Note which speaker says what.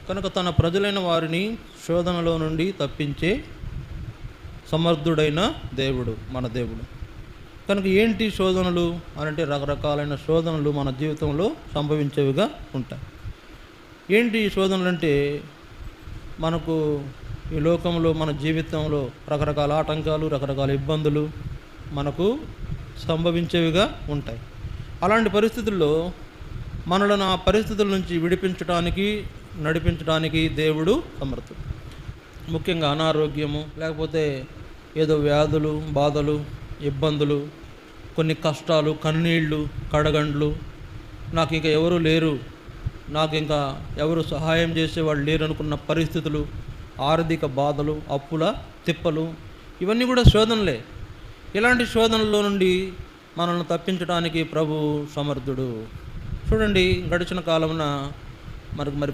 Speaker 1: కనుక తన ప్రజలైన వారిని శోధనలో నుండి తప్పించే సమర్థుడైన దేవుడు మన దేవుడు. కనుక ఏంటి శోధనలు అనంటే రకరకాలైన శోధనలు మన జీవితంలో సంభవించేవిగా ఉంటాయి. ఏంటి ఈ శోధనలు అంటే, మనకు ఈ లోకంలో మన జీవితంలో రకరకాల ఆటంకాలు, రకరకాల ఇబ్బందులు మనకు సంభవించేవిగా ఉంటాయి. అలాంటి పరిస్థితుల్లో మనలను ఆ పరిస్థితుల నుంచి విడిపించడానికి, నడిపించడానికి దేవుడు సమర్థుడు. ముఖ్యంగా అనారోగ్యము, లేకపోతే ఏదో వ్యాధులు, బాధలు, ఇబ్బందులు, కొన్ని కష్టాలు, కన్నీళ్ళు, కడగండ్లు, నాకు ఇంకా ఎవరు లేరు, నాకు ఇంకా ఎవరు సహాయం చేసేవాళ్ళు లేరు అనుకున్న పరిస్థితులు, ఆర్థిక బాధలు, అప్పుల తిప్పలు, ఇవన్నీ కూడా శోధనలే. ఇలాంటి శోధనల్లో నుండి మనల్ని తప్పించడానికి ప్రభు సమర్థుడు. చూడండి, గడిచిన కాలమున మరి ఫ్లడ్